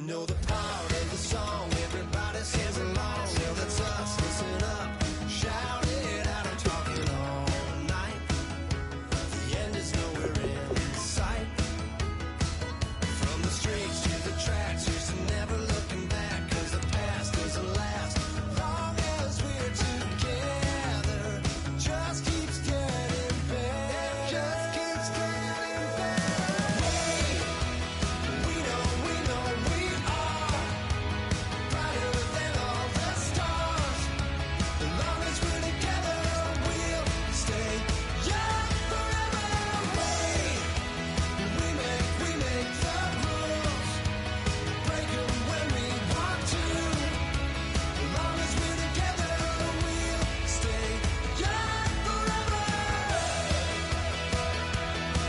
know the part of the song everybody sings along. Well, that's us. Listen up, shout it out. I'm talking all night. The end is nowhere in sight. From the streets to the tracks, here's to never looking back, 'cause the past doesn't last long as we're together. Just keeps getting better. Just keeps getting better. We know we are brighter than all the stars. As long as we're together, we'll stay young forever. We make the rules, break 'em when we want to. As long as we're together, we'll stay young forever.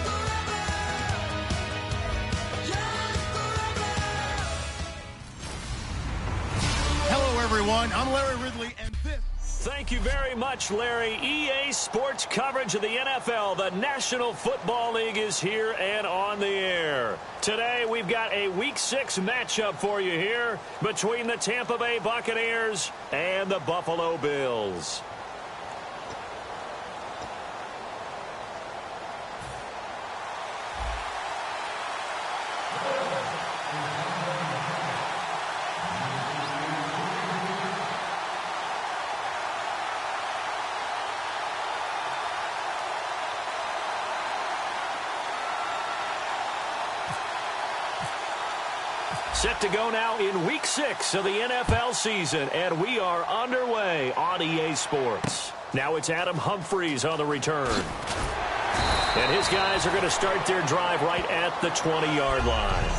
Forever. Young forever. Hello, everyone. I'm Larry Ridley, and this... Thank you very much, Larry. EA Sports coverage of the NFL. The National Football League is here and on the air. Today, we've got a Week 6 matchup for you here between the Tampa Bay Buccaneers and the Buffalo Bills. Set to go now in Week 6 of the NFL season, and we are underway on EA Sports. Now it's Adam Humphries on the return. And his guys are going to start their drive right at the 20-yard line.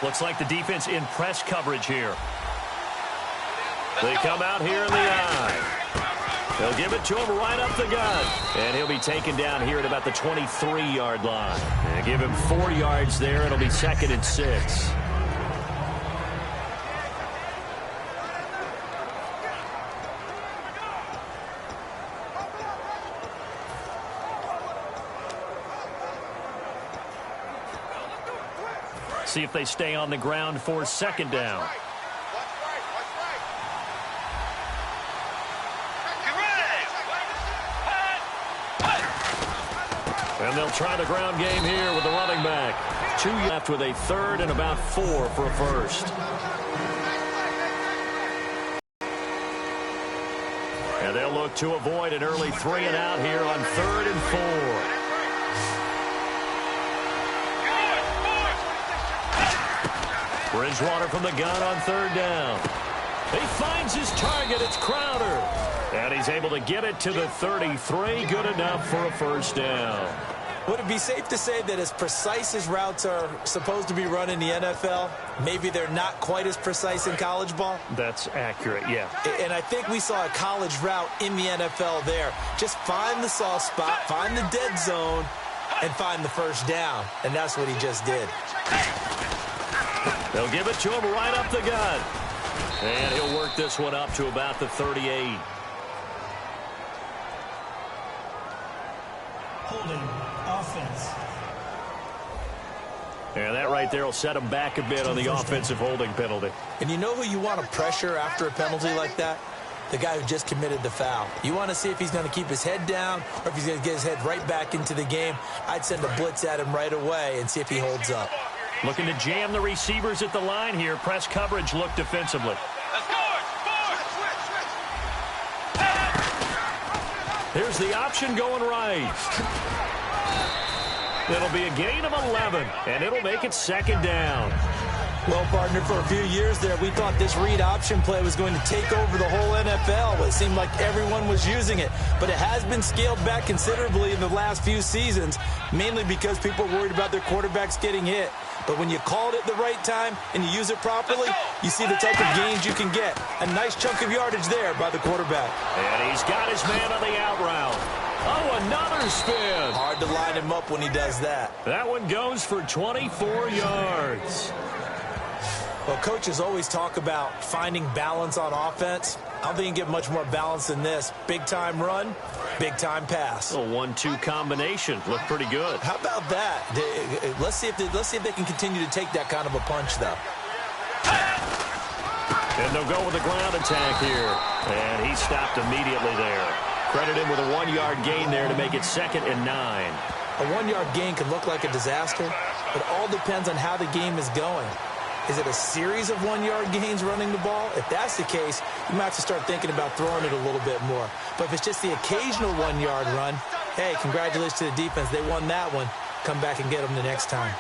Looks like the defense in press coverage here. They come out here in the eye. They'll give it to him right up the gut. And he'll be taken down here at about the 23-yard line. And give him 4 yards there. It'll be 2nd and 6. See if they stay on the ground for 2nd down. And they'll try the ground game here with the running back. 2 left with a 3rd and about 4 for a first. And they'll look to avoid an early 3 and out here on 3rd and 4. Bridgewater from the gun on 3rd down. He finds his target. It's Crowder. And he's able to get it to the 33. Good enough for a first down. Would it be safe to say that as precise as routes are supposed to be run in the NFL, maybe they're not quite as precise in college ball? That's accurate, yeah. And I think we saw a college route in the NFL there. Just find the soft spot, find the dead zone, and find the first down. And that's what he just did. They'll give it to him right up the gut. And he'll work this one up to about the 38. Holding offense. And that right there will set him back a bit on the offensive holding penalty. And you know who you want to pressure after a penalty like that? The guy who just committed the foul. You want to see if he's going to keep his head down or if he's going to get his head right back into the game. I'd send a blitz at him right away and see if he holds up. Looking to jam the receivers at the line here. Press coverage look defensively. Here's the option going right. It'll be a gain of 11, and it'll make it 2nd down. Well, partner, for a few years there, we thought this read option play was going to take over the whole NFL. It seemed like everyone was using it, but it has been scaled back considerably in the last few seasons, mainly because people are worried about their quarterbacks getting hit. But when you call it at the right time and you use it properly, you see the type of gains you can get. A nice chunk of yardage there by the quarterback. And he's got his man on the out route. Oh, another spin. Hard to line him up when he does that. That one goes for 24 yards. Well, coaches always talk about finding balance on offense. I don't think you can get much more balance than this. Big-time run, big-time pass. A 1-2 combination. Looked pretty good. How about that? Let's see if they can continue to take that kind of a punch, though. And they'll go with a ground attack here. And he stopped immediately there. Credit him with a 1-yard gain there to make it 2nd and 9. A 1-yard gain can look like a disaster. It all depends on how the game is going. Is it a series of 1-yard gains running the ball? If that's the case, you might have to start thinking about throwing it a little bit more. But if it's just the occasional 1-yard run, hey, congratulations to the defense. They won that one. Come back and get them the next time.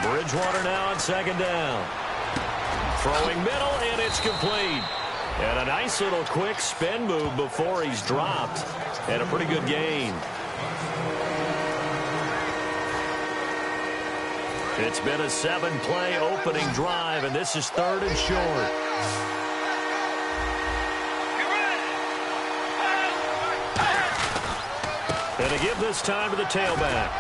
Bridgewater now on 2nd down. Throwing middle, and it's complete. And a nice little quick spin move before he's dropped. And a pretty good gain. It's been a 7-play opening drive, and this is 3rd and short. And to give this time to the tailback.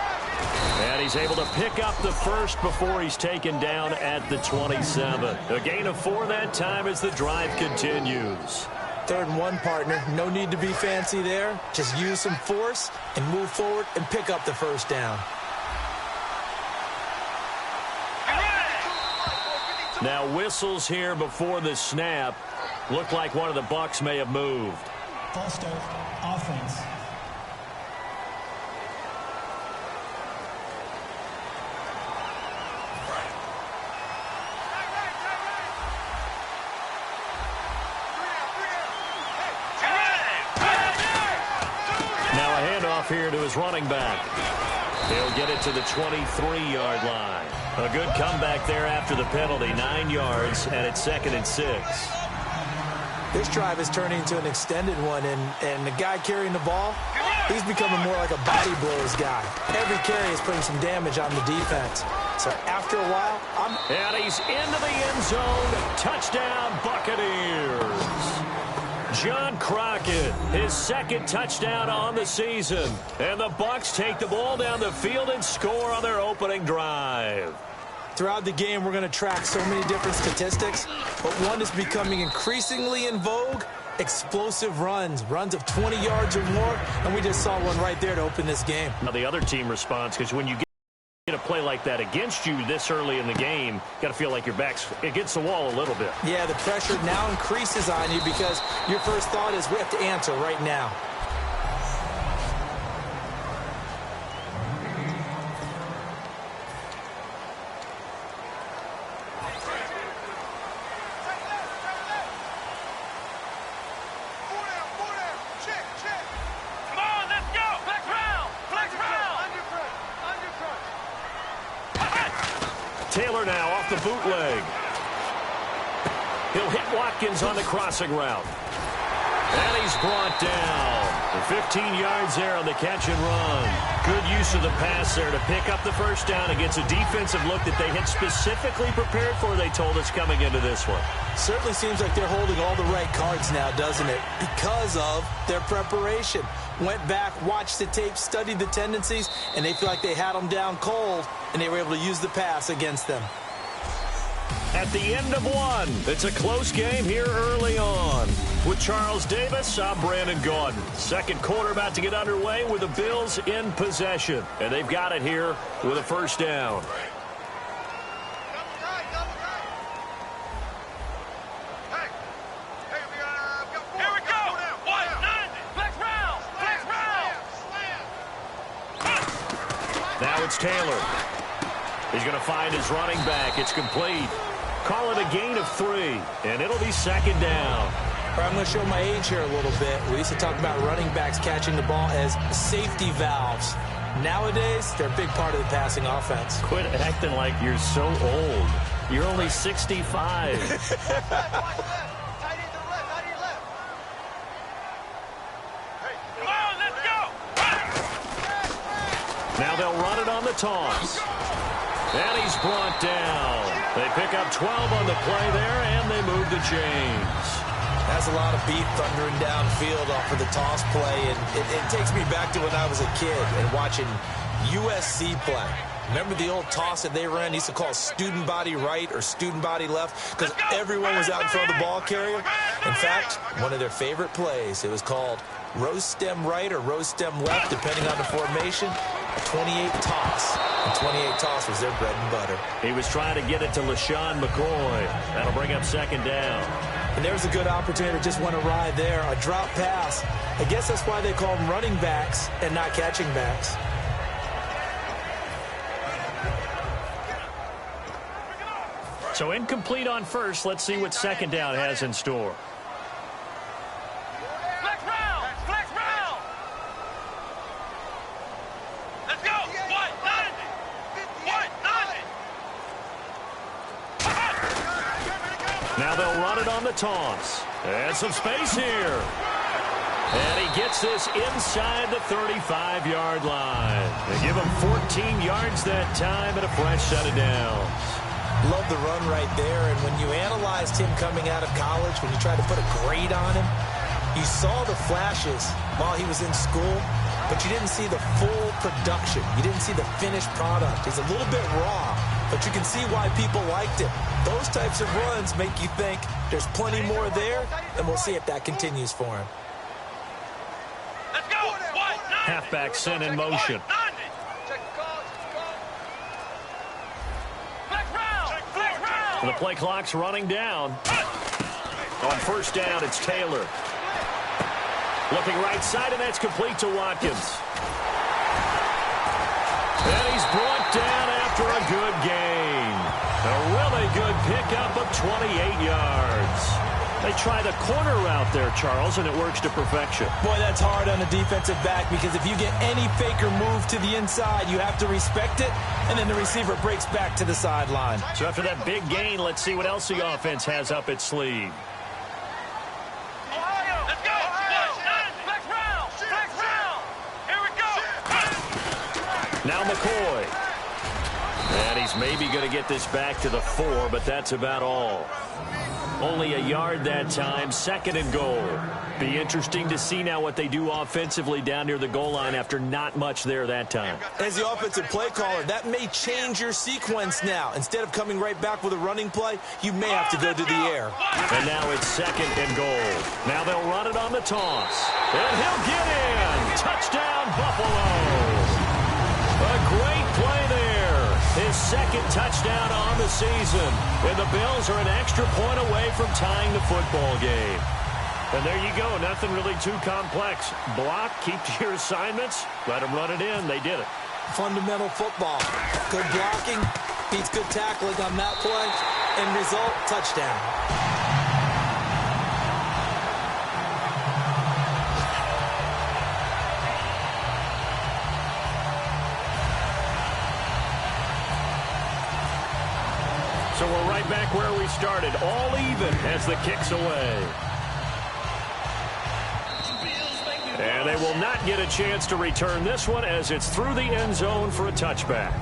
And he's able to pick up the first before he's taken down at the 27. A gain of 4 that time as the drive continues. 3rd and 1, partner. No need to be fancy there. Just use some force and move forward and pick up the first down. Now whistles here before the snap. Looked like one of the Bucs may have moved. False start, offense. Now a handoff here to his running back. He'll get it to the 23-yard line. A good comeback there after the penalty. 9 yards, and it's 2nd and 6. This drive is turning into an extended one, and the guy carrying the ball, he's becoming more like a body blows guy. Every carry is putting some damage on the defense. So after a while, And he's into the end zone. Touchdown, Buccaneers. John Crockett, his 2nd touchdown on the season. And the Bucs take the ball down the field and score on their opening drive. Throughout the game, we're going to track so many different statistics, but one is becoming increasingly in vogue: explosive runs of 20 yards or more, and we just saw one right there to open this game. Now the other team responds, because when you get a play like that against you this early in the game, you got to feel like your back's against the wall a little bit. Yeah, the pressure now increases on you because your first thought is we have to answer right now. Taylor now off the bootleg. He'll hit Watkins on the crossing route. And he's brought down. 15 yards there on the catch and run. Good use of the pass there to pick up the first down against a defensive look that they had specifically prepared for, they told us, coming into this one. Certainly seems like they're holding all the right cards now, doesn't it? Because of their preparation. Went back, watched the tape, studied the tendencies, and they feel like they had them down cold, and they were able to use the pass against them. At the end of one, it's a close game here early on. With Charles Davis, I'm Brandon Gaudin. 2nd quarter about to get underway with the Bills in possession. And they've got it here with a first down. Now it's Taylor. He's going to find his running back. It's complete. Call it a gain of 3, and it'll be 2nd down. I'm going to show my age here a little bit. We used to talk about running backs catching the ball as safety valves. Nowadays, they're a big part of the passing offense. Quit acting like you're so old. You're only 65. Now they'll run it on the toss. he's brought down. They pick up 12 on the play there, and they move the chains. That's a lot of beat thundering downfield off of the toss play, and it takes me back to when I was a kid and watching USC play. Remember the old toss that they ran? They used to call student body right or student body left because everyone was out in front of the ball carrier. In fact, one of their favorite plays, it was called rose stem right or rose stem left, depending on the formation, 28 toss. And 28 toss was their bread and butter. He was trying to get it to LaShawn McCoy. That'll bring up second down. And there's a good opportunity to just want to ride there, a drop pass. I guess that's why they call them running backs and not catching backs. So incomplete on first. Let's see what second down has in store. Flex round! Flex round! Let's go! What? Nothing! What? Nothing! Now they'll run it on the toss. And some space here. And he gets this inside the 35-yard line. They give him 14 yards that time and a fresh set of downs. Love the run right there, and when you analyzed him coming out of college, when you tried to put a grade on him, you saw the flashes while he was in school, but you didn't see the full production. You didn't see the finished product. He's a little bit raw, but you can see why people liked him. Those types of runs make you think there's plenty more there, and we'll see if that continues for him. Let's go! What? Halfback sent in motion. The play clock's running down. On first down, it's Taylor. Looking right side, and that's complete to Watkins. And he's brought down after a good gain. A really good pickup of 28 yards. They try the corner route there, Charles, and it works to perfection. Boy, that's hard on a defensive back because if you get any fake or move to the inside, you have to respect it, and then the receiver breaks back to the sideline. So after that big gain, let's see what else the offense has up its sleeve. Let's go! Flex round! Flex round! Here we go! Now McCoy. And he's maybe going to get this back to the 4, but that's about all. Only a yard that time, second and goal. Be interesting to see now what they do offensively down near the goal line after not much there that time. As the offensive play caller, that may change your sequence now. Instead of coming right back with a running play, you may have to go to the air. And now it's second and goal. Now they'll run it on the toss. And he'll get in. Touchdown, Buffalo. A great play there. His second touchdown on the season. And the Bills are an extra point away from tying the football game. And there you go. Nothing really too complex. Block, keep to your assignments, let them run it in. They did it. Fundamental football. Good blocking beats good tackling on that play. End result, touchdown. So we're right back where we started, all even as the kick's away. And they will not get a chance to return this one as it's through the end zone for a touchback.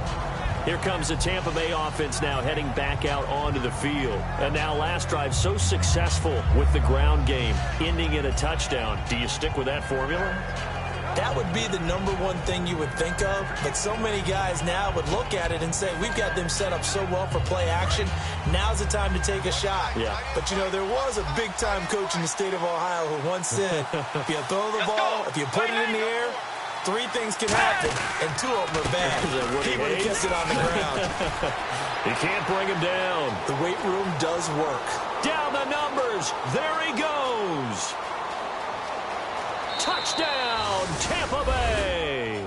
Here comes the Tampa Bay offense now heading back out onto the field. And now last drive so successful with the ground game, ending in a touchdown. Do you stick with that formula? That would be the number one thing you would think of, but so many guys now would look at it and say, we've got them set up so well for play action, now's the time to take a shot. Yeah. But, you know, there was a big-time coach in the state of Ohio who once said, if you throw the ball, if you put it in the air, 3 things can happen, and 2 of them are bad. He would have kept it on the ground. He can't bring him down. The weight room does work. Down the numbers. There he goes. Touchdown, Tampa Bay.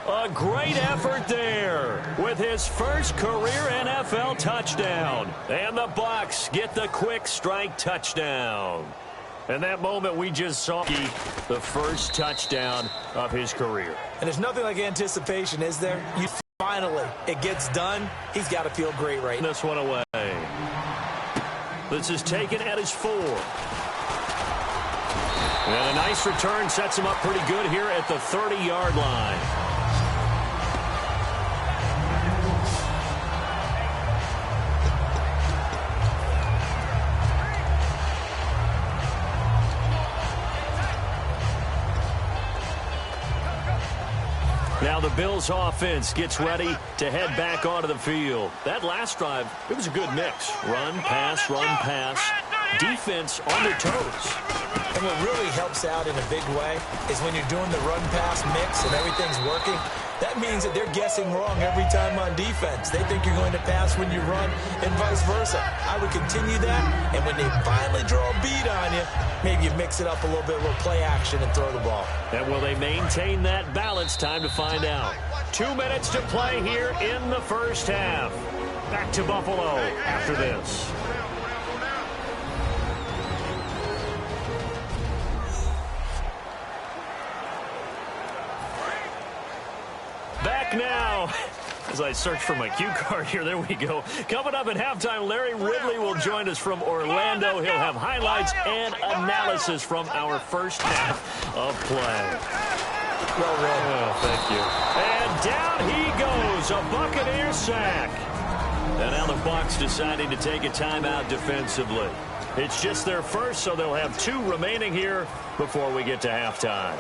A great effort there with his first career NFL touchdown. And the Bucs get the quick strike touchdown. And that moment we just saw, the first touchdown of his career. And there's nothing like anticipation, is there? You finally, it gets done. He's got to feel great right now. This one away. This is taken at his 4. And a nice return sets him up pretty good here at the 30-yard line. Bills offense gets ready to head back onto the field. That last drive, it was a good mix. Run, pass, defense on their toes. And what really helps out in a big way is when you're doing the run-pass mix and everything's working, that means that they're guessing wrong every time on defense. They think you're going to pass when you run and vice versa. I would continue that, and when they finally draw a beat on you, maybe you mix it up a little bit, a little play action, and throw the ball. And will they maintain that balance? Time to find out. 2 minutes to play here in the first half. Back to Buffalo after this. Back now. As I search for my cue card here, there we go. Coming up at halftime, Larry Ridley will join us from Orlando. He'll have highlights and analysis from our first half of play. Well read. Oh, thank you. And down he goes, a Buccaneer sack. And now the Bucs deciding to take a timeout defensively. It's just their first, so they'll have 2 remaining here before we get to halftime.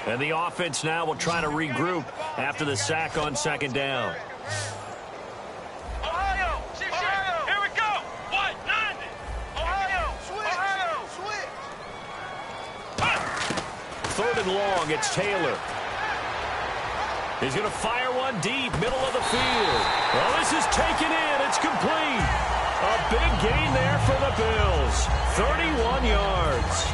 And the offense now will try to regroup after the sack on second down. Ohio, here we go. What? 90. Ohio, switch. Third and long, it's Taylor. He's going to fire one deep, middle of the field. Well, this is taken in. It's complete. A big gain there for the Bills. 31 yards.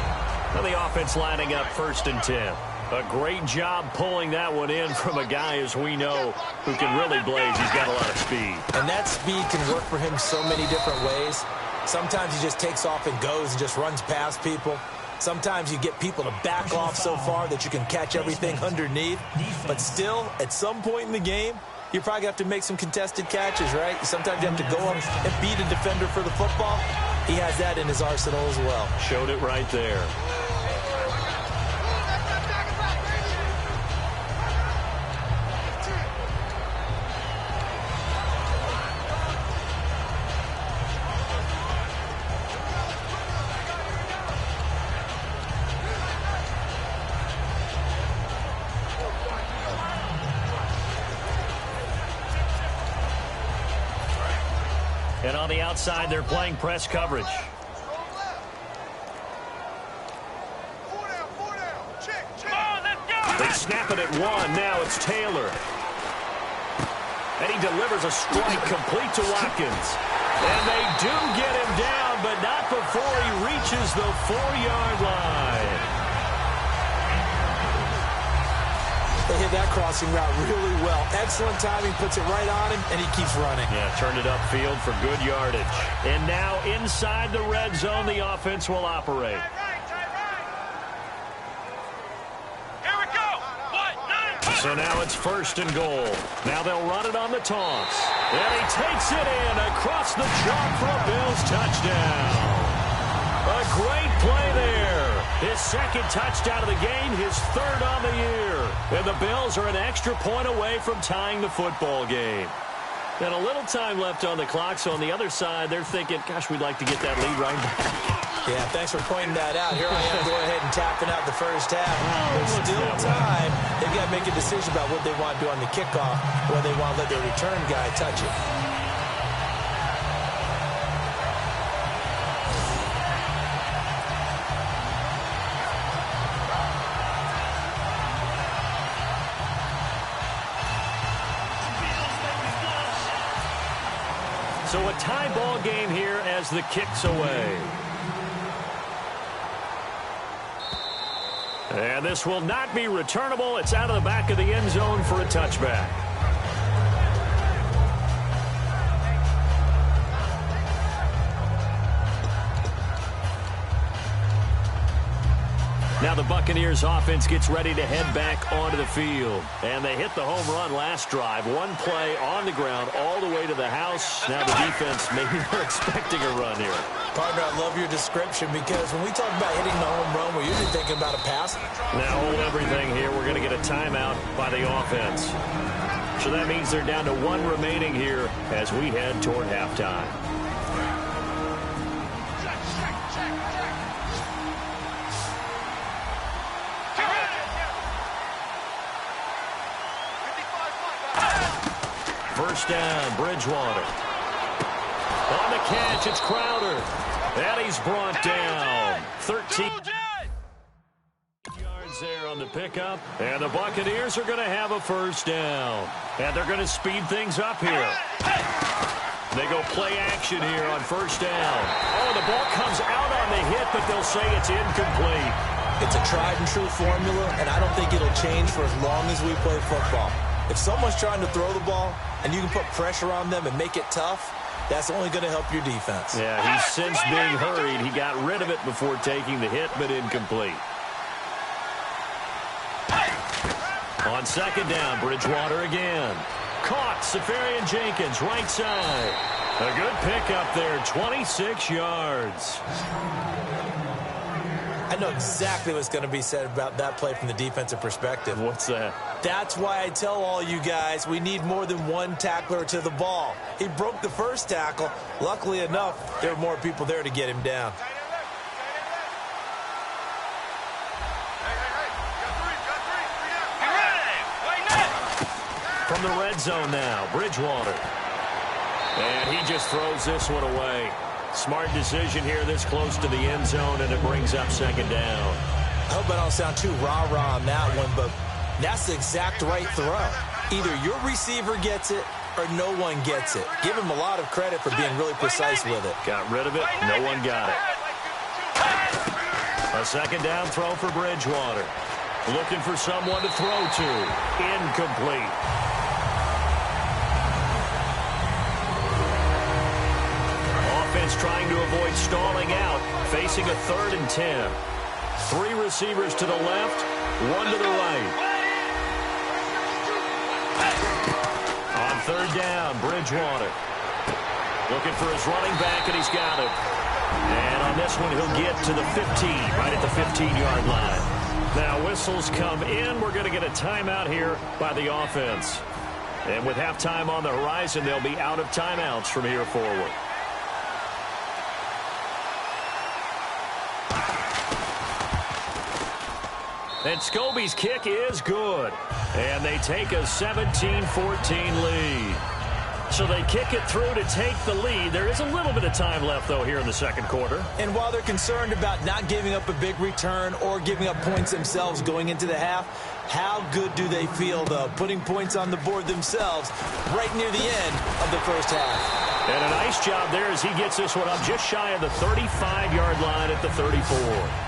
Now the offense lining up 1st and 10. A great job pulling that one in from a guy, as we know, who can really blaze. He's got a lot of speed. And that speed can work for him so many different ways. Sometimes he just takes off and goes and just runs past people. Sometimes you get people to back off so far that you can catch everything underneath. But still, at some point in the game, you're probably going to have to make some contested catches, right? Sometimes you have to go up and beat a defender for the football. He has that in his arsenal as well. Showed it right there. And on the outside, they're playing press coverage. They snap it at 1. Now it's Taylor. And he delivers a strike complete to Watkins. And they do get him down, but not before he reaches the 4-yard line. They hit that crossing route really well. Excellent timing, puts it right on him, and he keeps running. Yeah, turned it upfield for good yardage. And now inside the red zone, the offense will operate. Here we go. What? 9. So now it's 1st and goal. Now they'll run it on the toss. And he takes it in across the chalk for a Bills touchdown. A great play there. His 2nd touchdown of the game, his 3rd on the year. And the Bills are an extra point away from tying the football game. And a little time left on the clock, so on the other side, they're thinking, gosh, we'd like to get that lead right back. Yeah, thanks for pointing that out. Here I am going ahead and tapping out the first half. There's still time. They've got to make a decision about what they want to do on the kickoff, or they want to let their return guy touch it. So a tie ball game here as the kick's away. And this will not be returnable. It's out of the back of the end zone for a touchback. Now the Buccaneers offense gets ready to head back onto the field. And they hit the home run last drive. One play on the ground all the way to the house. Now the defense maybe not expecting a run here. Partner, I love your description because when we talk about hitting the home run, we're usually thinking about a pass. Now hold everything here. We're going to get a timeout by the offense. So that means they're down to one remaining here as we head toward halftime. First down, Bridgewater. On the catch, it's Crowder. And he's brought down. 13 yards there on the pickup. And the Buccaneers are going to have a first down. And they're going to speed things up here. They go play action here on first down. Oh, the ball comes out on the hit, but they'll say it's incomplete. It's a tried-and-true formula, and I don't think it'll change for as long as we play football. If someone's trying to throw the ball and you can put pressure on them and make it tough, that's only going to help your defense. Yeah, he's since being hurried. He got rid of it before taking the hit, but incomplete. On second down, Bridgewater again. Caught, Safarian Jenkins, right side. A good pickup there, 26 yards. I know exactly what's going to be said about that play from the defensive perspective. What's that? That's why I tell all you guys we need more than one tackler to the ball. He broke the first tackle. Luckily enough, there were more people there to get him down. From the red zone now, Bridgewater. And he just throws this one away. Smart decision here this close to the end zone, and it brings up second down. I hope I don't sound too rah-rah on that one, but that's the exact right throw. Either your receiver gets it or no one gets it. Give him a lot of credit for being really precise with it. Got rid of it. No one got it. A second down throw for Bridgewater. Looking for someone to throw to. Incomplete. Offense trying to avoid stalling out. Facing a 3rd and 10. 3 receivers to the left, 1 to the right. On 3rd down, Bridgewater. Looking for his running back, and he's got him. And on this one, he'll get to the 15, right at the 15-yard line. Now, whistles come in. We're going to get a timeout here by the offense. And with halftime on the horizon, they'll be out of timeouts from here forward. And Scobie's kick is good. And they take a 17-14 lead. So they kick it through to take the lead. There is a little bit of time left, though, here in the second quarter. And while they're concerned about not giving up a big return or giving up points themselves going into the half, how good do they feel, though, putting points on the board themselves right near the end of the first half? And a nice job there as he gets this one up just shy of the 35-yard line at the 34.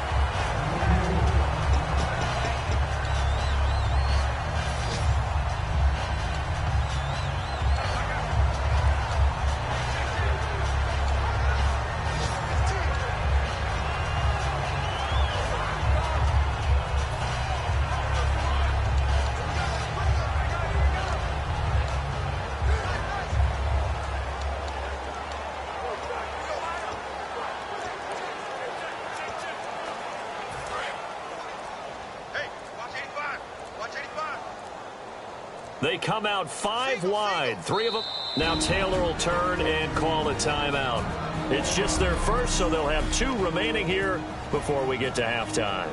They come out 5 wide, 3 of them. Now Taylor will turn and call a timeout. It's just their first, so they'll have 2 remaining here before we get to halftime.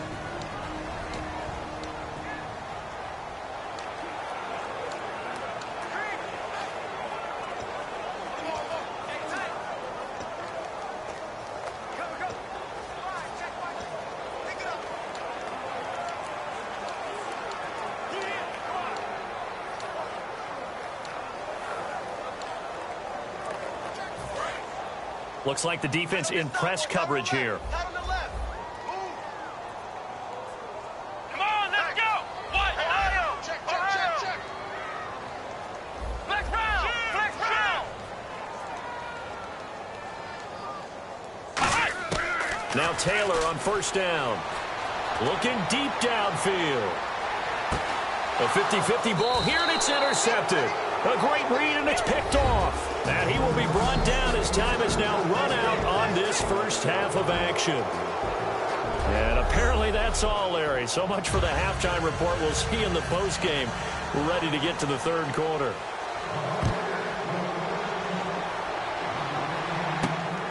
Looks like the defense in press coverage here. Come on, let's go. What? Ohio. Check. Flex round. Now Taylor on first down. Looking deep downfield. A 50-50 ball here, and it's intercepted. A great read, and it's picked off. And he will be brought down as time has now run out on this first half of action. And apparently that's all, Larry. So much for the halftime report. We'll see in the postgame. We're ready to get to the third quarter.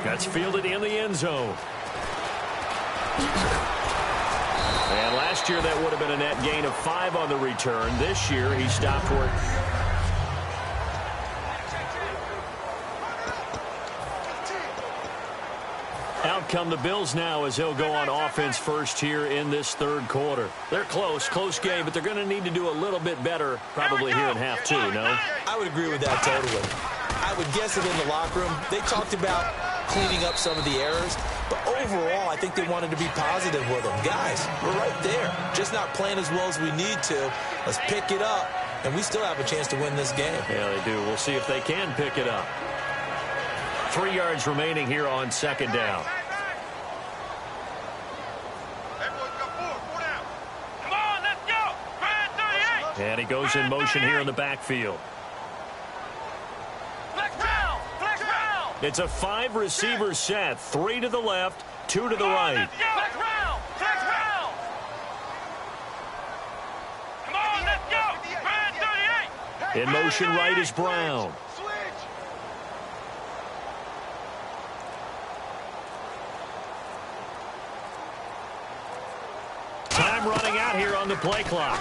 That's fielded in the end zone. And last year that would have been a net gain of 5 on the return. This year he stopped work. Out come the Bills now as he'll go on offense first here in this third quarter. They're close game, but they're going to need to do a little bit better probably here in half two, no? I would agree with that totally. I would guess that in the locker room, they talked about cleaning up some of the errors, but overall, I think they wanted to be positive with them. Guys, we're right there. Just not playing as well as we need to. Let's pick it up, and we still have a chance to win this game. Yeah, they do. We'll see if they can pick it up. 3 yards remaining here on second down. Come on, let's go. Brand 38. And he goes in motion here in the backfield. Flex round. Flex round. It's a 5-receiver set. 3 to the left, 2 to the right. Flex round. Flex round. Come on, let's go. Brand 38. In motion right is Brown. Time running out here on the play clock.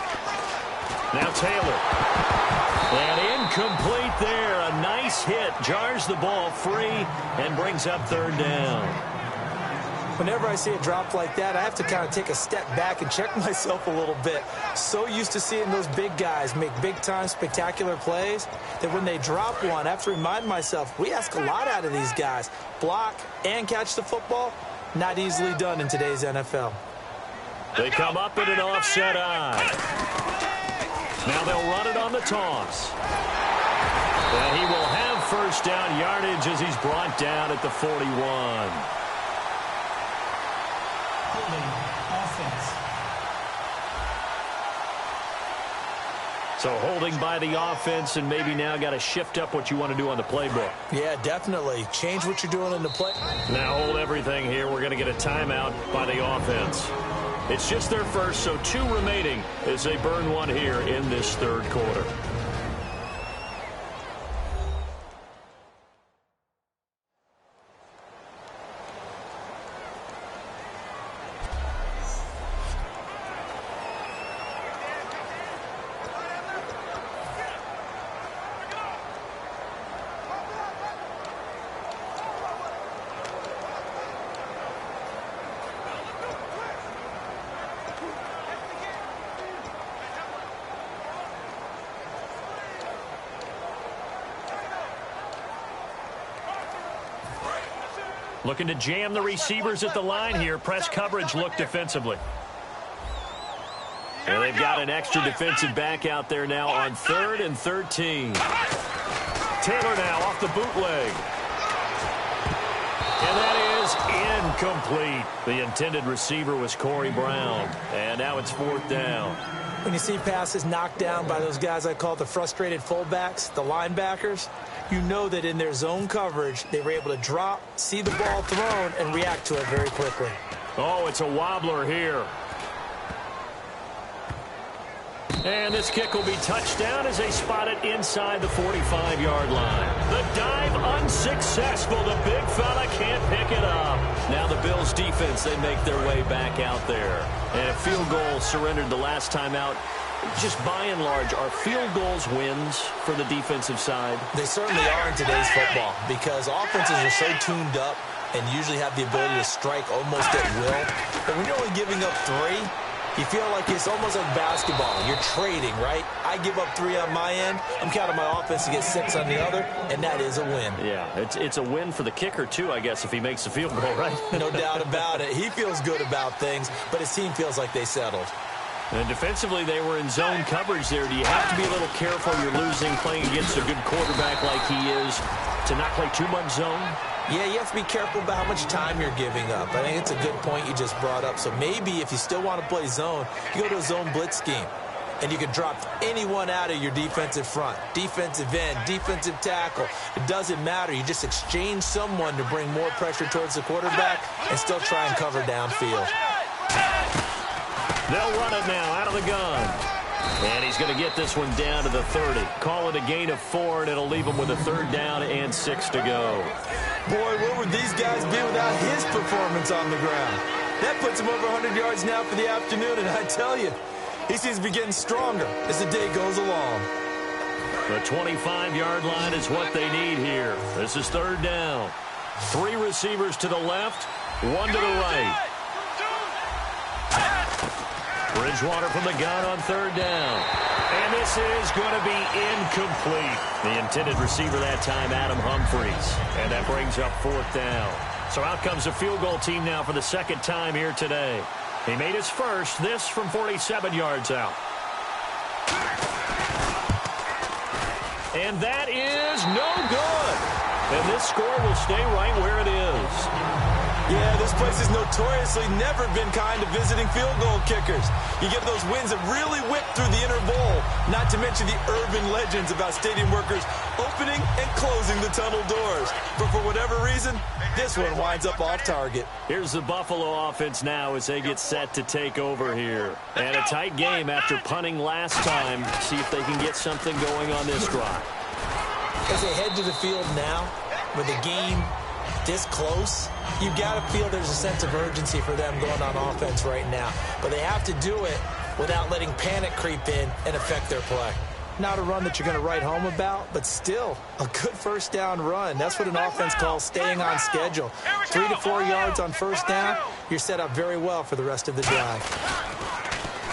Now Taylor. And incomplete there. A nice hit. Jars the ball free and brings up third down. Whenever I see a drop like that, I have to kind of take a step back and check myself a little bit. So used to seeing those big guys make big-time spectacular plays that when they drop one, I have to remind myself, we ask a lot out of these guys. Block and catch the football, not easily done in today's NFL. They come up at an offset eye. Now they'll run it on the toss. And he will have first down yardage as he's brought down at the 41. Offense. So holding by the offense, and maybe now got to shift up what you want to do on the playbook. Yeah, definitely. Change what you're doing in the play. Now hold everything here. We're going to get a timeout by the offense. It's just their first, so 2 remaining as they burn one here in this third quarter. Looking to jam the receivers at the line here. Press coverage look defensively. And they've got an extra defensive back out there now on 3rd and 13. Taylor now off the bootleg. And that is incomplete. The intended receiver was Corey Brown. And now it's 4th down. When you see passes knocked down by those guys I call the frustrated fullbacks, the linebackers, you know that in their zone coverage, they were able to drop, see the ball thrown, and react to it very quickly. Oh, it's a wobbler here. And this kick will be touched down as they spot it inside the 45-yard line. The dive unsuccessful. The big fella can't pick it up. Now the Bills defense, they make their way back out there. And a field goal surrendered the last time out. Just by and large, are field goals wins for the defensive side? They certainly are in today's football because offenses are so tuned up and usually have the ability to strike almost at will. But when you're only giving up 3, you feel like it's almost like basketball. You're trading, right? I give up 3 on my end. I'm counting my offense to get 6 on the other, and that is a win. Yeah, it's a win for the kicker, too, I guess, if he makes the field goal, right? No doubt about it. He feels good about things, but his team feels like they settled. And defensively, they were in zone coverage there. Do you have to be a little careful? You're losing, playing against a good quarterback like he is, to not play too much zone? Yeah, you have to be careful about how much time you're giving up. I think it's a good point you just brought up. So maybe if you still want to play zone, you go to a zone blitz scheme. And you can drop anyone out of your defensive front. Defensive end, defensive tackle. It doesn't matter. You just exchange someone to bring more pressure towards the quarterback and still try and cover downfield. They'll run it now out of the gun. And he's going to get this one down to the 30. Call it a gain of 4, and it'll leave him with a 3rd down and 6 to go. Boy, where would these guys be without his performance on the ground? That puts him over 100 yards now for the afternoon, and I tell you, he seems to be getting stronger as the day goes along. The 25-yard line is what they need here. This is 3rd down. 3 receivers to the left, 1 to the right. Bridgewater from the gun on 3rd down. And this is going to be incomplete. The intended receiver that time, Adam Humphries. And that brings up 4th down. So out comes the field goal team now for the 2nd time here today. He made his first, this from 47 yards out. And that is no good. And this score will stay right where it is. Yeah, this place has notoriously never been kind to visiting field goal kickers. You get those wins that really whip through the inner bowl, not to mention the urban legends about stadium workers opening and closing the tunnel doors. But for whatever reason, this one winds up off target. Here's the Buffalo offense now as they get set to take over here. And a tight game after punting last time. See if they can get something going on this drive. As they head to the field now, with the game this close, you got to feel there's a sense of urgency for them going on offense right now. But they have to do it without letting panic creep in and affect their play. Not a run that you're going to write home about, but still a good 1st down run. That's what an offense calls staying on schedule. 3 to 4 yards on 1st down, you're set up very well for the rest of the drive.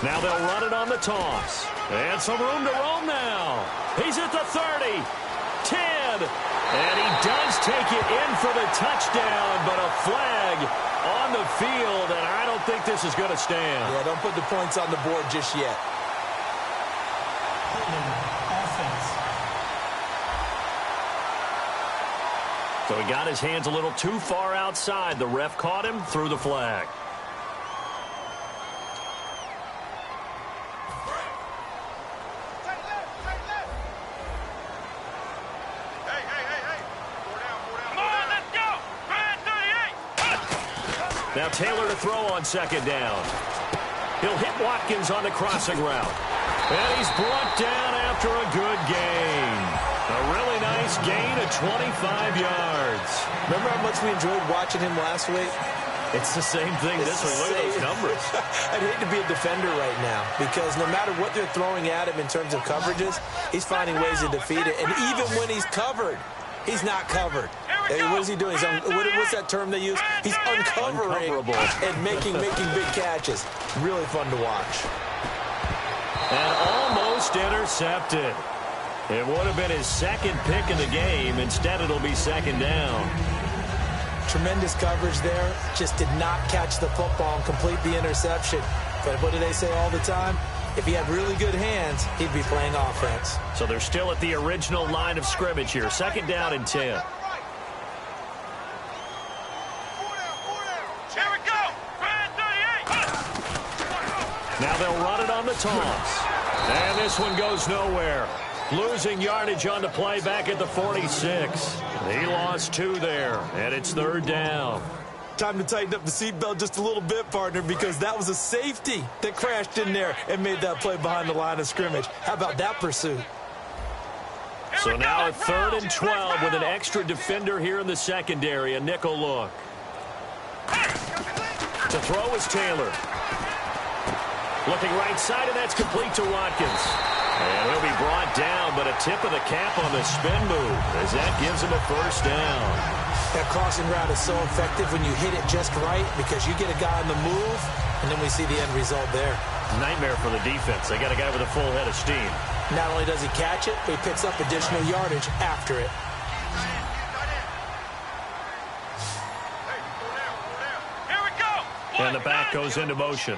Now they'll run it on the toss. And some room to roam now. He's at the 30. 10, and he does take it in for the touchdown, but a flag on the field, and I don't think this is going to stand. Yeah, don't put the points on the board just yet. Offense. So he got his hands a little too far outside. The ref caught him, threw the flag. Now Taylor to throw on 2nd down. He'll hit Watkins on the crossing route. And he's brought down after a good gain. A really nice gain of 25 yards. Remember how much we enjoyed watching him last week? It's the same thing this week. Look at those numbers. I'd hate to be a defender right now because no matter what they're throwing at him in terms of coverages, he's finding ways to defeat it. And even when he's covered, he's not covered. Hey, what is he doing? What's that term they use? He's uncovering and making big catches. Really fun to watch. And almost intercepted. It would have been his 2nd pick in the game. Instead, it'll be 2nd down. Tremendous coverage there. Just did not catch the football and complete the interception. But what do they say all the time? If he had really good hands, he'd be playing offense. So they're still at the original line of scrimmage here. 2nd down and 10. Now they'll run it on the toss. And this one goes nowhere. Losing yardage on the play back at the 46. He lost 2 there, and it's 3rd down. Time to tighten up the seatbelt just a little bit, partner, because that was a safety that crashed in there and made that play behind the line of scrimmage. How about that pursuit? So now a 3rd and 12 with an extra defender here in the secondary, a nickel look. To throw is Taylor. Looking right side, and that's complete to Watkins. And he'll be brought down, but a tip of the cap on the spin move as that gives him a 1st down. That crossing route is so effective when you hit it just right because you get a guy on the move, and then we see the end result there. Nightmare for the defense. They got a guy with a full head of steam. Not only does he catch it, but he picks up additional yardage after it. Here we go. And the back goes into motion.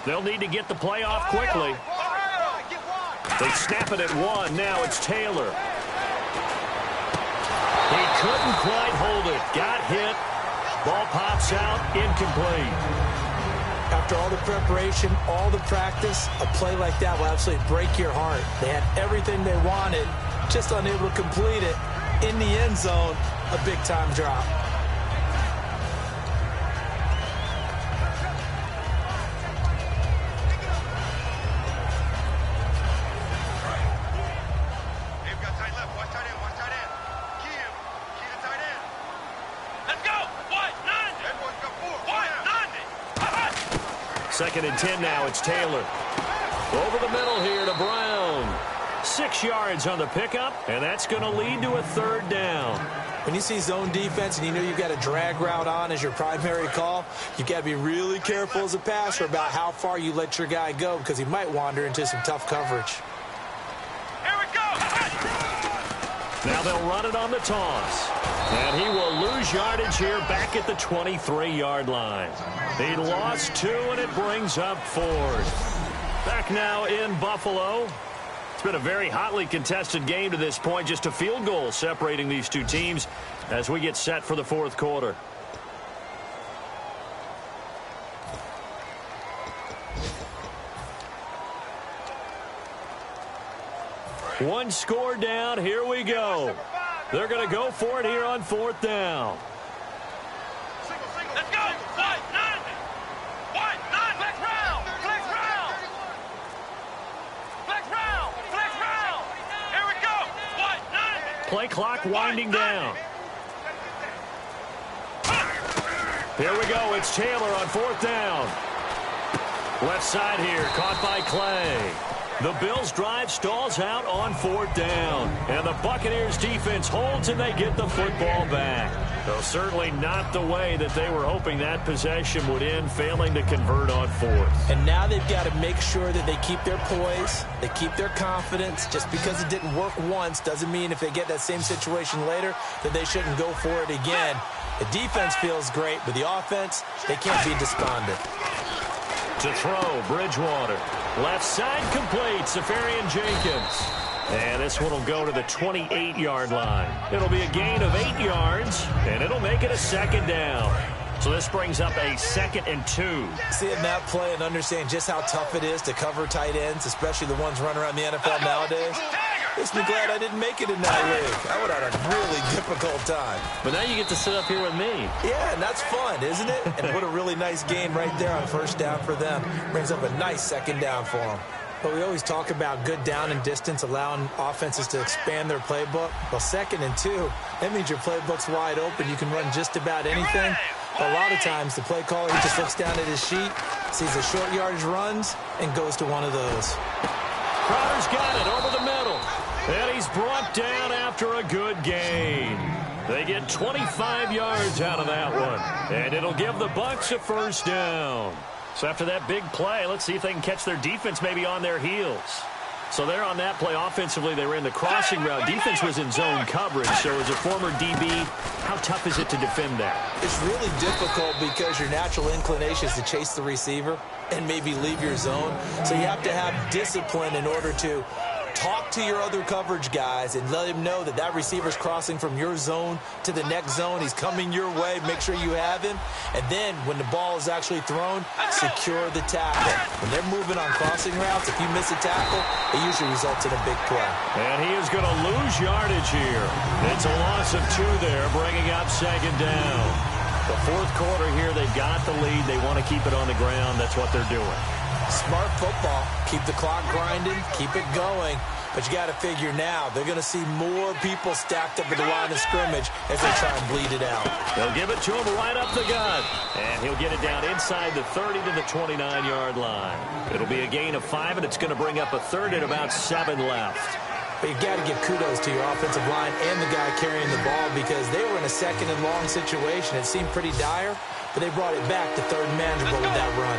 They'll need to get the play off quickly. They snap it at 1. Now it's Taylor. He couldn't quite hold it. Got hit. Ball pops out. Incomplete. After all the preparation, all the practice, a play like that will absolutely break your heart. They had everything they wanted, just unable to complete it. In the end zone, a big-time drop. They've got tight left. Watch tight end. Watch tight end. Key him. Key the tight end. Let's go. What? 90. Everyone's got 4. What? 90. Second and 10 now. It's Taylor. Over the middle here to Brown. 6 yards on the pickup, and that's going to lead to a third down. When you see zone defense and you know you've got a drag route on as your primary call, you've got to be really careful as a passer about how far you let your guy go because he might wander into some tough coverage. Here we go. Now they'll run it on the toss. And he will lose yardage here back at the 23-yard line. He lost 2, and it brings up 4th. Back now in Buffalo. It's been a very hotly contested game to this point. Just a field goal separating these two teams as we get set for the fourth quarter. One score down. Here we go. They're going to go for it here on 4th down. Let's go. What? 90. What? 90. Flex round. Flex round. Flex round. Flex round. Here we go. What? 90. Play clock winding down. Here we go. It's Taylor on 4th down. Left side here. Caught by Clay. The Bills' drive stalls out on 4th down. And the Buccaneers' defense holds and they get the football back. So certainly not the way that they were hoping that possession would end, failing to convert on 4th. And now they've got to make sure that they keep their poise, they keep their confidence. Just because it didn't work once doesn't mean if they get that same situation later that they shouldn't go for it again. The defense feels great, but the offense, they can't be despondent. To throw, Bridgewater. Left side complete, Safarian Jenkins. And this one will go to the 28-yard line. It'll be a gain of 8 yards, and it'll make it a second down. So this brings up a 2nd and 2. Seeing that play and understanding just how tough it is to cover tight ends, especially the ones running around the NFL nowadays, makes me glad I didn't make it in that league. I would have had a really difficult time. But now you get to sit up here with me. Yeah, and that's fun, isn't it? And what a really nice game right there on 1st down for them. Brings up a nice 2nd down for them. But we always talk about good down and distance, allowing offenses to expand their playbook. Well, 2nd and 2, that means your playbook's wide open. You can run just about anything. But a lot of times, the play caller, he just looks down at his sheet, sees the short yardage runs, and goes to one of those. Crowder's got it over the middle. And he's brought down after a good gain. They get 25 yards out of that one. And it'll give the Bucs a 1st down. So after that big play, let's see if they can catch their defense maybe on their heels. So there on that play, offensively, they were in the crossing route. Defense was in zone coverage. So as a former DB, how tough is it to defend that? It's really difficult because your natural inclination is to chase the receiver and maybe leave your zone. So you have to have discipline in order to talk to your other coverage guys and let him know that that receiver's crossing from your zone to the next zone. He's coming your way. Make sure you have him. And then when the ball is actually thrown, secure the tackle. When they're moving on crossing routes, if you miss a tackle, it usually results in a big play. And he is going to lose yardage here. It's a loss of 2 there, bringing up 2nd down. The fourth quarter here, they've got the lead. They want to keep it on the ground. That's what they're doing. Smart football. Keep the clock grinding. Keep it going. But you got to figure now, they're going to see more people stacked up at the line of scrimmage as they try and bleed it out. They'll give it to him right up the gut. And he'll get it down inside the 30 to the 29-yard line. It'll be a gain of 5, and it's going to bring up a 3rd and about 7 left. But you got to give kudos to your offensive line and the guy carrying the ball because they were in a 2nd and long situation. It seemed pretty dire, but they brought it back to 3rd manageable with that run.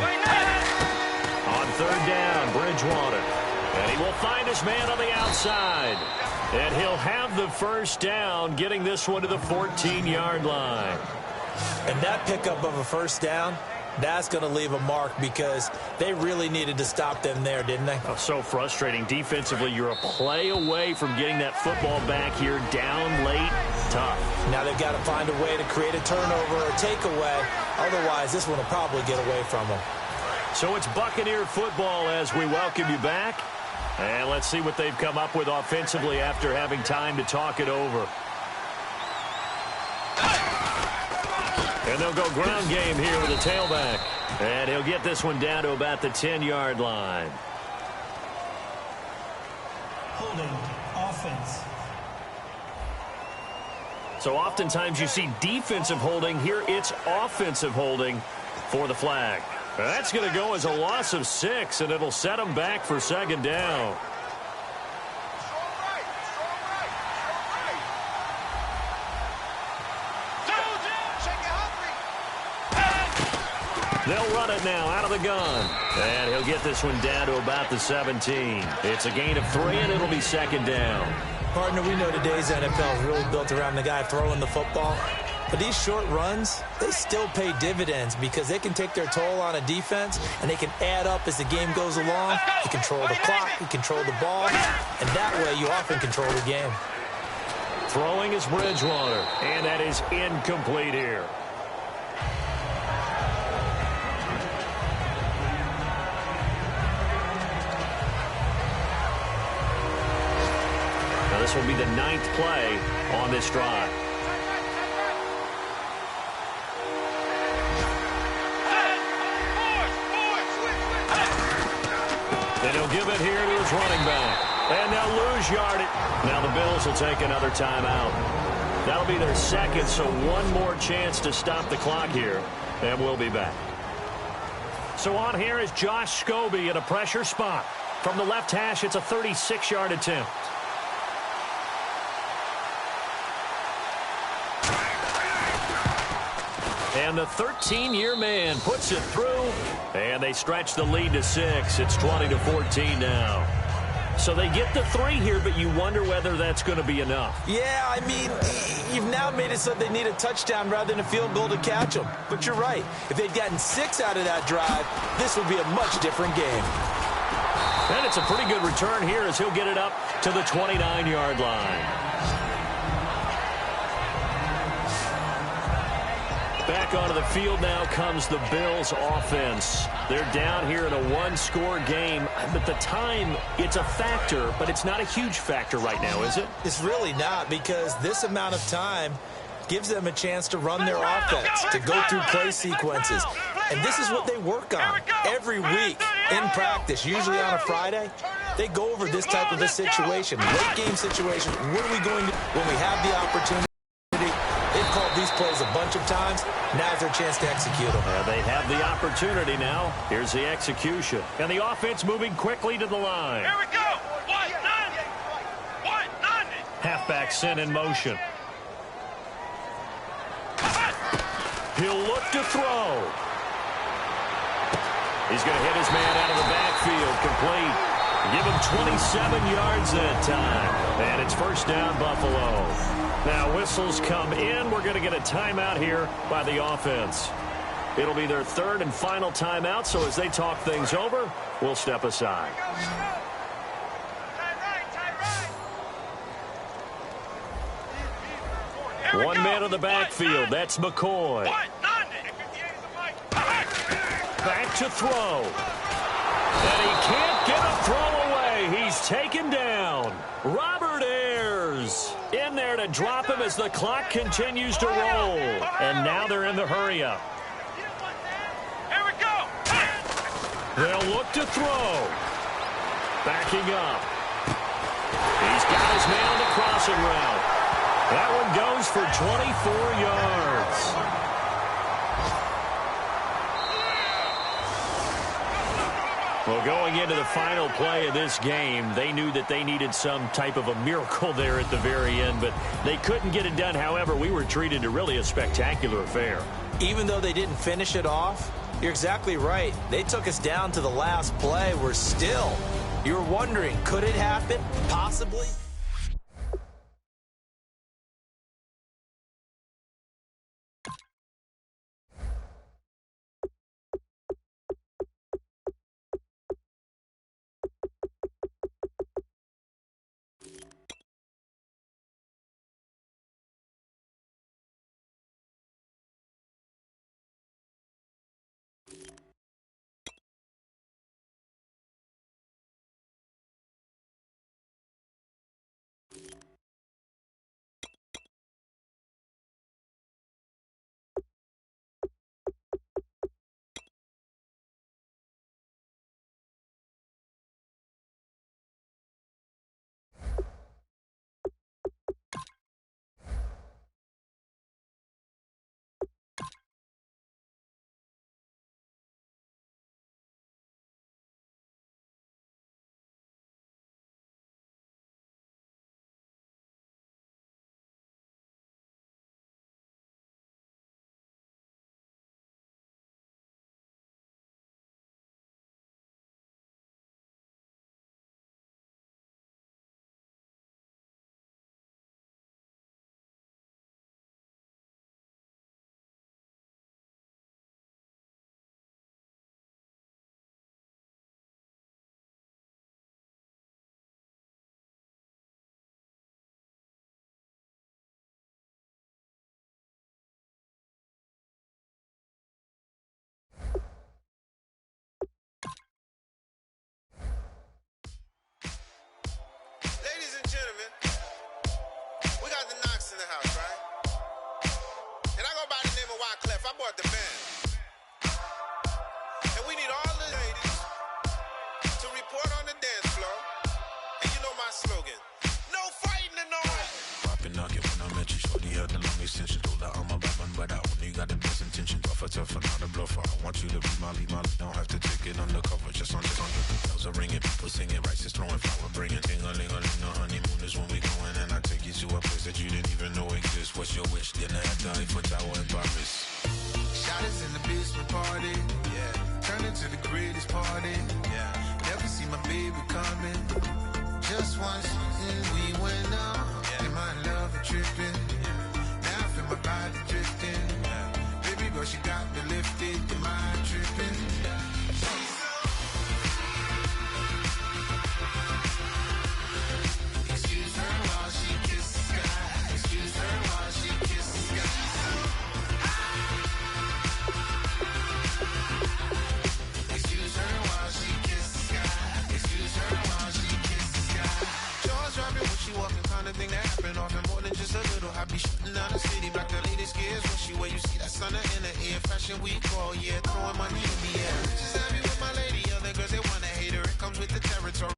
On 3rd down, Bridgewater. And he will find his man on the outside. And he'll have the 1st down, getting this one to the 14-yard line. And that pickup of a 1st down, That's going to leave a mark because they really needed to stop them there, didn't they? Oh, so frustrating. Defensively, you're a play away from getting that football back here, down late, tough. Now they've got to find a way to create a turnover or takeaway. Otherwise, this one will probably get away from them. So it's Buccaneer football as we welcome you back. And let's see what they've come up with offensively after having time to talk it over. And they'll go ground game here with a tailback. And he'll get this one down to about the 10-yard line. Holding offense. So oftentimes you see defensive holding. Here it's offensive holding for the flag. That's going to go as a loss of 6, and it'll set them back for second down. They'll run it now out of the gun. And he'll get this one down to about the 17. It's a gain of 3, and it'll be second down. Partner, we know today's NFL is really built around the guy throwing the football. But these short runs, they still pay dividends because they can take their toll on a defense, and they can add up as the game goes along. You control the clock, you control the ball, and that way you often control the game. Throwing is Bridgewater, and that is incomplete here. Now this will be the 9th play on this drive. And he'll give it here to his running back. And they'll lose yardage. Now the Bills will take another timeout. That'll be their second, so one more chance to stop the clock here. And we'll be back. So on here is Josh Scobie in a pressure spot. From the left hash, it's a 36-yard attempt. And the 13-year man puts it through, and they stretch the lead to 6. It's 20-14 now. So they get the 3 here, but you wonder whether that's going to be enough. Yeah, I mean, you've now made it so they need a touchdown rather than a field goal to catch them. But you're right. If they'd gotten 6 out of that drive, this would be a much different game. And it's a pretty good return here as he'll get it up to the 29-yard line. Back onto the field now comes the Bills offense. They're down here in a one-score game, but the time, it's a factor, but it's not a huge factor right now, is it? It's really not, because this amount of time gives them a chance to run their offense, to go through play sequences. And this is what they work on every week in practice, usually on a Friday. They go over this type of a situation, late game situation. What are we going to do when we have the opportunity? They've called these plays a bunch of times. Now's their chance to execute them. They have the opportunity now. Here's the execution. And the offense moving quickly to the line. Here we go. 190. 190. Halfback sent in motion. He'll look to throw. He's going to hit his man out of the backfield. Complete. Give him 27 yards that time. And it's first down, Buffalo. Now whistles come in. We're going to get a timeout here by the offense. It'll be their 3rd and final timeout, so as they talk things over, we'll step aside. One man in the backfield. That's McCoy. Back to throw. And he can't get a throw away. He's taken down. Robert Ayers in there to drop him as the clock continues to roll. And now they're in the hurry-up. Here we go. They'll look to throw. Backing up. He's got his man on the crossing route. That one goes for 24 yards. Well, going into the final play of this game, they knew that they needed some type of a miracle there at the very end, but they couldn't get it done. However, we were treated to really a spectacular affair. Even though they didn't finish it off, you're exactly right. They took us down to the last play. We're still, you're wondering, could it happen? Possibly. been knocking when I met you. Shorty had the long extension. Told her I'm a bad one, but I only got the best intention. Tougher, not a bluffer. I want you to be Molly. Don't have to take it undercover. Just on. Bells are ringing, people singing, rice is throwing, flower bringing. Ting-a-ling-a-ling, the honeymoon is when we going. And I take you to a place that you didn't even know exists. What's your wish? Dinner at the Eiffel Tower in Paris. Shot us in the basement party. Yeah. Turn into the greatest party. Yeah. Never see my baby coming. Just once and we went up. Yeah. And my love a tripping. Yeah. Now I feel my body drifting. Yeah. Baby girl, she got me lifted. Am I tripping? Yeah. Excuse her while she kisses the sky. Excuse her while she kisses the sky. Excuse her while she kisses the sky. Excuse her while she kisses the sky. Jaws dropping when she walking, kind of thing that happen often. More than just a little. I be shooting down the city, black the latest gears. When she wear, you see that sun in the air. Fashion week all year, throwing money in the air. Just happy with my lady, other girls they wanna hate her. It comes with the territory.